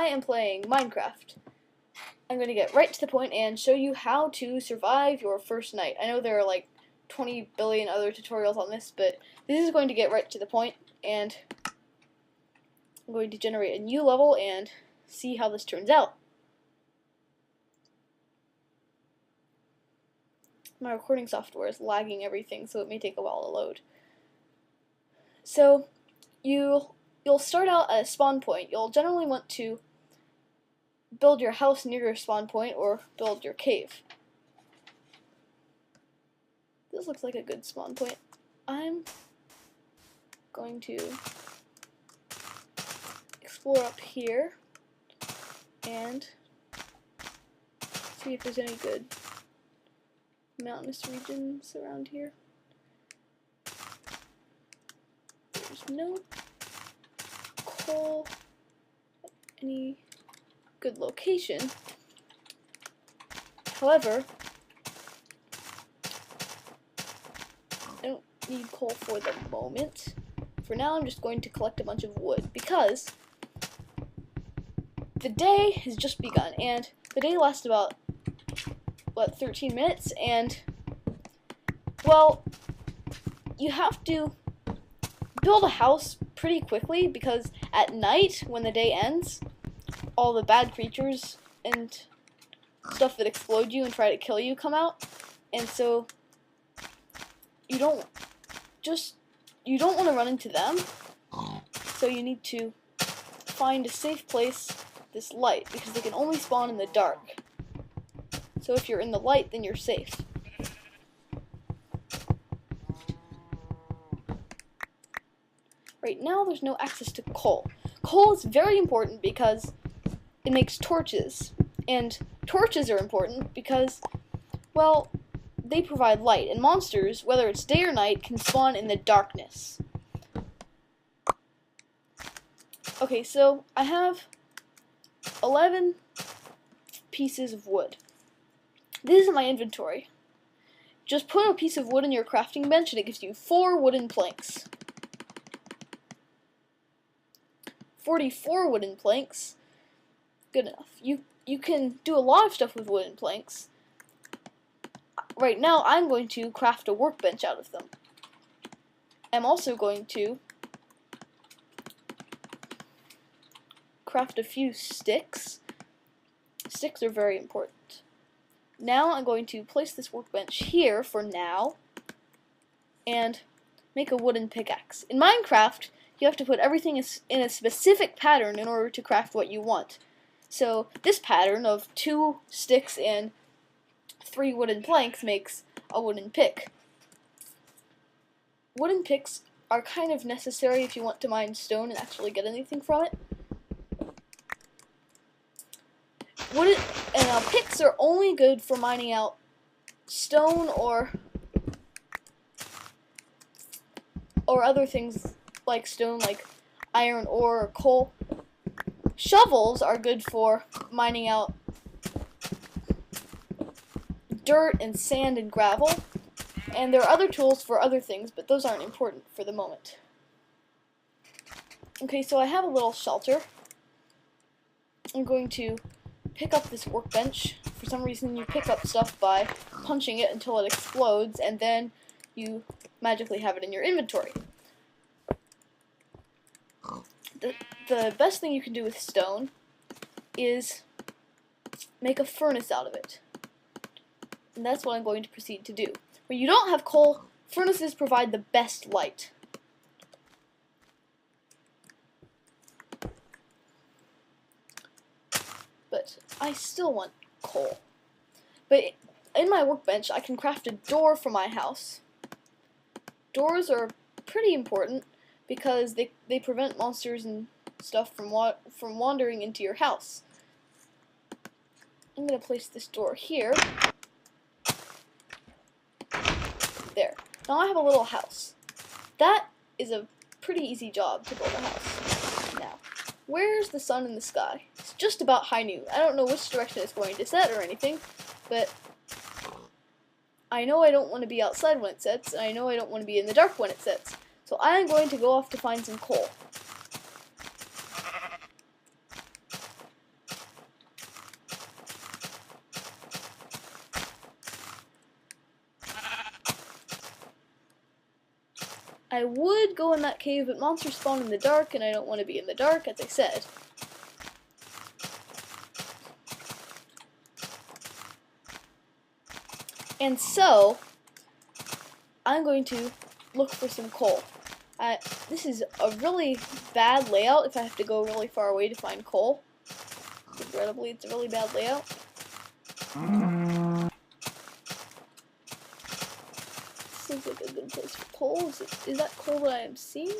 I am playing Minecraft. I'm going to get right to the point and show you how to survive your first night. I know there are like 20 billion other tutorials on this, but this is going to get right to the point, and I'm going to generate a new level and see how this turns out. My recording software is lagging everything, so it may take a while to load. So, you'll start out at a spawn point. You'll generally want to build your house near your spawn point or build your cave. This looks like a good spawn point. I'm going to explore up here and see if there's any good mountainous regions around here. There's no coal at any good location. However, I don't need coal for the moment. For now, I'm just going to collect a bunch of wood because the day has just begun, and the day lasts about 13 minutes, and well, you have to build a house pretty quickly because at night, when the day ends, all the bad creatures and stuff that explode you and try to kill you come out, and so you don't want to run into them, so you need to find a safe place, this light, because they can only spawn in the dark. So if you're in the light, then you're safe. Right now, there's no access to coal. Coal is very important because it makes torches. And torches are important because, well, they provide light. And monsters, whether it's day or night, can spawn in the darkness. Okay, so I have 11 pieces of wood. This is my inventory. Just put a piece of wood in your crafting bench and it gives you 4 wooden planks. 44 wooden planks. Good enough. You can do a lot of stuff with wooden planks. Right now, I'm going to craft a workbench out of them. I'm also going to craft a few sticks. Sticks are very important. Now I'm going to place this workbench here for now and make a wooden pickaxe. In Minecraft, you have to put everything in a specific pattern in order to craft what you want. So this pattern of 2 sticks and 3 wooden planks makes a wooden pick. Wooden picks are kind of necessary if you want to mine stone and actually get anything from it. Picks are only good for mining out stone or other things like stone, like iron ore or coal. Shovels are good for mining out dirt and sand and gravel, and there are other tools for other things, but those aren't important for the moment. Okay, so I have a little shelter. I'm going to pick up this workbench. For some reason, you pick up stuff by punching it until it explodes, and then you magically have it in your inventory. The best thing you can do with stone is make a furnace out of it. And that's what I'm going to proceed to do. When you don't have coal, furnaces provide the best light. But I still want coal. But in my workbench, I can craft a door for my house. Doors are pretty important because they prevent monsters and stuff from wandering into your house. I'm going to place this door here. There. Now I have a little house. That is a pretty easy job to build a house. Now, where's the sun in the sky? It's just about high noon. I don't know which direction it's going to set or anything, but I know I don't want to be outside when it sets, and I know I don't want to be in the dark when it sets. So I'm going to go off to find some coal. I would go in that cave, but monsters spawn in the dark, and I don't want to be in the dark, as I said. And so, I'm going to look for some coal. This is a really bad layout if I have to go really far away to find coal. Regrettably, it's a really bad layout. Seems like a good place for coal. Is that coal that I am seeing?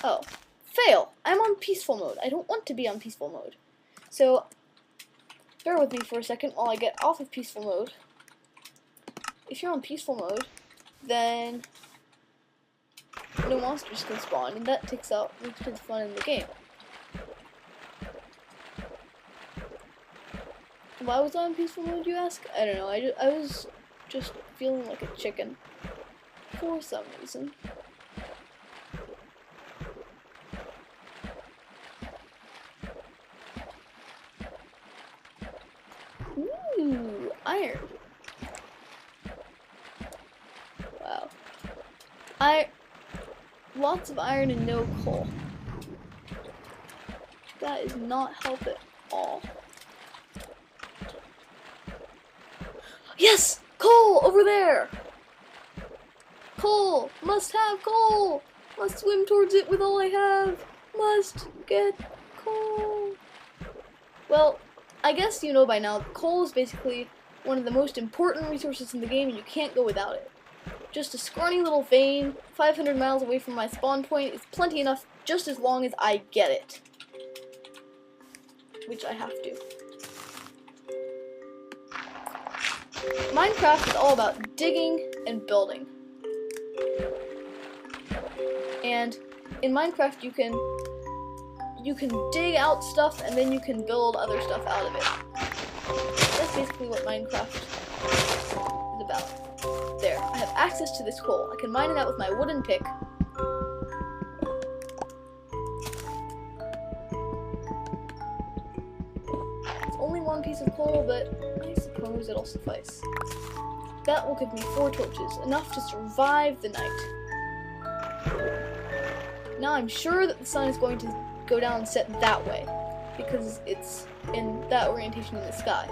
Oh. Fail! I'm on peaceful mode. I don't want to be on peaceful mode. So, bear with me for a second while I get off of peaceful mode. If you're on peaceful mode, then no monsters can spawn, and that takes out most of the fun in the game. Why was I on peaceful mode, you ask? I don't know. I was just feeling like a chicken for some reason. Ooh, iron. Wow. Lots of iron and no coal. That is not help at all. Yes! Coal! Over there! Coal! Must have coal! Must swim towards it with all I have! Must get coal! Well, I guess you know by now, coal is basically one of the most important resources in the game, and you can't go without it. Just a scrawny little vein, 500 miles away from my spawn point, is plenty enough just as long as I get it. Which I have to. Minecraft is all about digging and building. And in Minecraft you can dig out stuff and then you can build other stuff out of it. That's basically what Minecraft is about. There, I have access to this coal. I can mine it out with my wooden pick. It's only one piece of coal, but I suppose it'll suffice. That will give me 4 torches, enough to survive the night. Now I'm sure that the sun is going to go down and set that way, because it's in that orientation in the sky.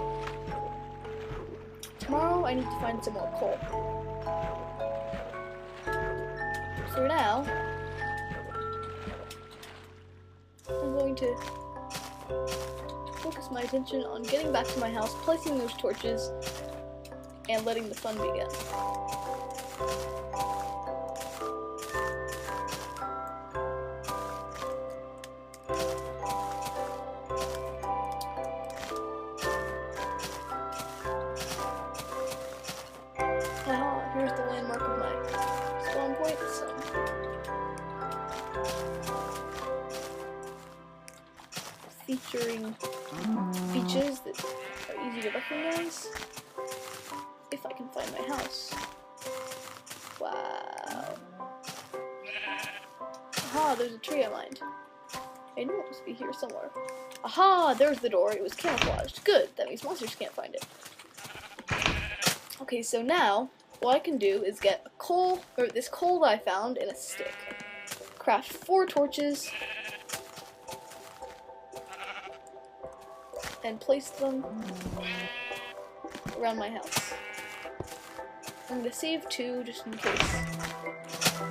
Tomorrow I need to find some more coal. For now, I'm going to focus my attention on getting back to my house, placing those torches, and letting the fun begin. Here's the landmark of my spawn point, so featuring features that are easy to recognize. If I can find my house. Wow. Aha, there's a tree I mined. I knew it must be here somewhere. Aha, there's the door. It was camouflaged. Good, that means monsters can't find it. Okay, so now what I can do is get a coal, or this coal that I found, and a stick. Craft 4 torches, and place them around my house. I'm going to save 2 just in case.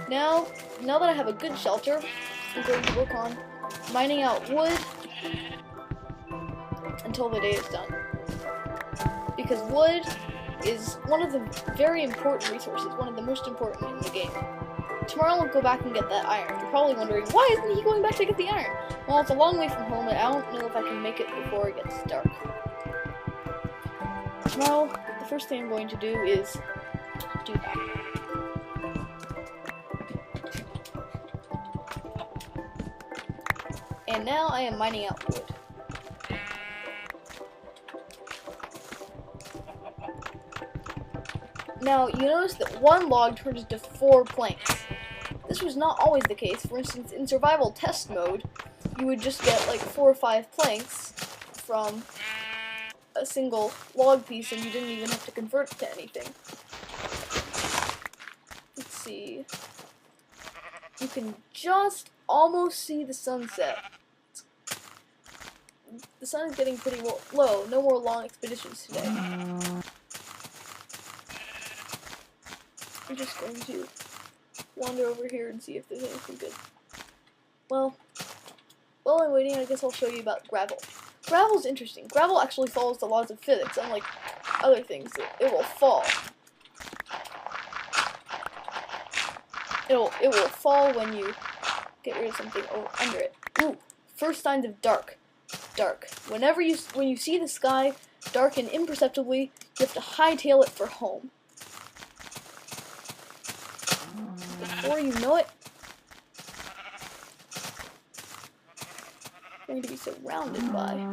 Now that I have a good shelter, I'm going to work on mining out wood until the day is done. Because wood is one of the very important resources, one of the most important in the game. Tomorrow I'll go back and get that iron. You're probably wondering, why isn't he going back to get the iron? Well, it's a long way from home, and I don't know if I can make it before it gets dark. Tomorrow, the first thing I'm going to do is do that. And now I am mining out wood. Now, you notice that 1 log turns into 4 planks. This was not always the case. For instance, in survival test mode, you would just get like 4 or 5 planks from a single log piece, and you didn't even have to convert it to anything. see. You can just almost see the sunset. The sun is getting pretty low. No more long expeditions today. I'm just going to wander over here and see if there's anything good. Well, while I'm waiting, I guess I'll show you about gravel. Gravel's interesting. Gravel actually follows the laws of physics, unlike other things. It will fall. It will fall when you get rid of something under it. Ooh, first signs of dark. When you see the sky darken imperceptibly, you have to hightail it for home. Before you know it, you're going to be surrounded by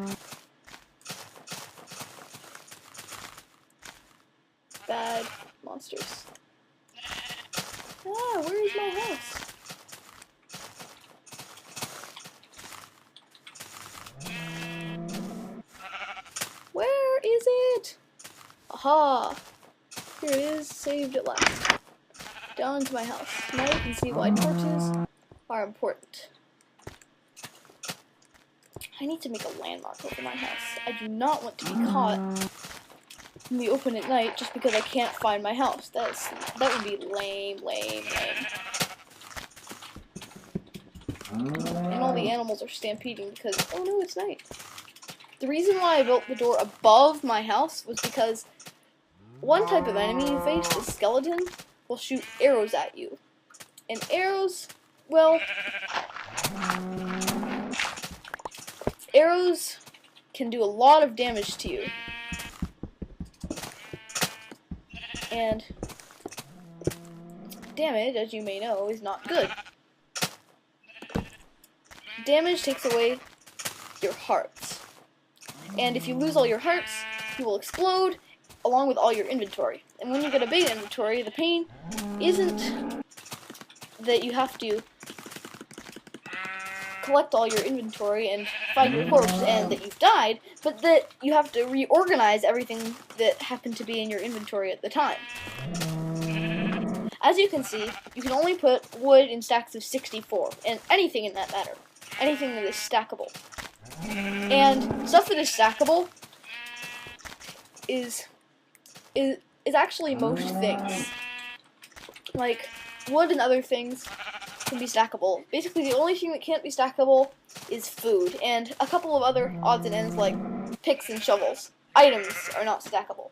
bad monsters. Ah, where is my house? Where is it? Aha! Here it is, saved at last. Down into my house. Now you can see why torches are important. I need to make a landmark over my house. I do not want to be caught in the open at night just because I can't find my house. That would be lame. And all the animals are stampeding because, oh no, it's night. The reason why I built the door above my house was because one type of enemy you face, the skeleton, will shoot arrows at you. And arrows, well, arrows can do a lot of damage to you. And damage, as you may know, is not good. Damage takes away your hearts. And if you lose all your hearts, you will explode along with all your inventory. And when you get a big inventory, the pain isn't that you have to collect all your inventory and find your corpse and that you've died, but that you have to reorganize everything that happened to be in your inventory at the time. As you can see, you can only put wood in stacks of 64, and anything in that matter. Anything that is stackable. And stuff that is stackable is actually most things. Like, wood and other things can be stackable. Basically, the only thing that can't be stackable is food, and a couple of other odds and ends like picks and shovels. Items are not stackable.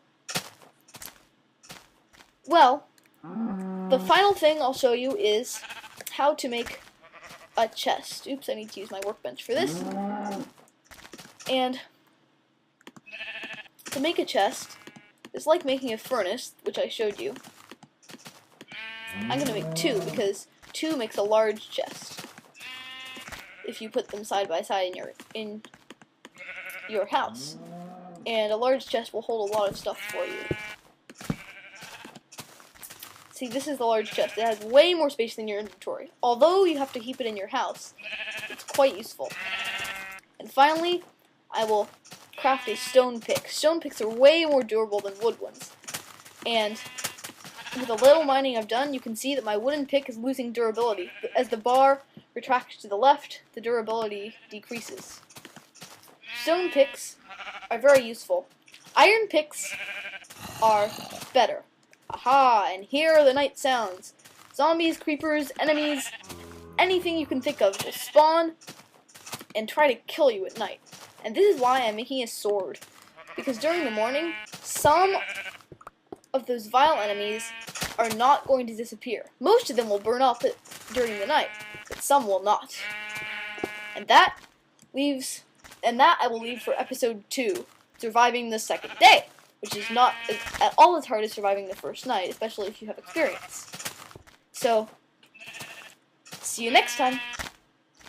Well, the final thing I'll show you is how to make a chest. Oops, I need to use my workbench for this. And to make a chest is like making a furnace, which I showed you. I'm going to make two, because two makes a large chest. If you put them side by side in your house. And a large chest will hold a lot of stuff for you. See, this is the large chest. It has way more space than your inventory. Although you have to keep it in your house, it's quite useful. And finally, I will craft a stone pick. Stone picks are way more durable than wood ones. And with a little mining I've done, you can see that my wooden pick is losing durability. As the bar retracts to the left, the durability decreases. Stone picks are very useful. Iron picks are better. Aha, and here are the night sounds. Zombies, creepers, enemies, anything you can think of will spawn and try to kill you at night. And this is why I'm making a sword. Because during the morning, some of those vile enemies are not going to disappear. Most of them will burn up during the night, but some will not. And that I will leave for episode 2, Surviving the Second Day, which is not at all as hard as surviving the first night, especially if you have experience. So, see you next time.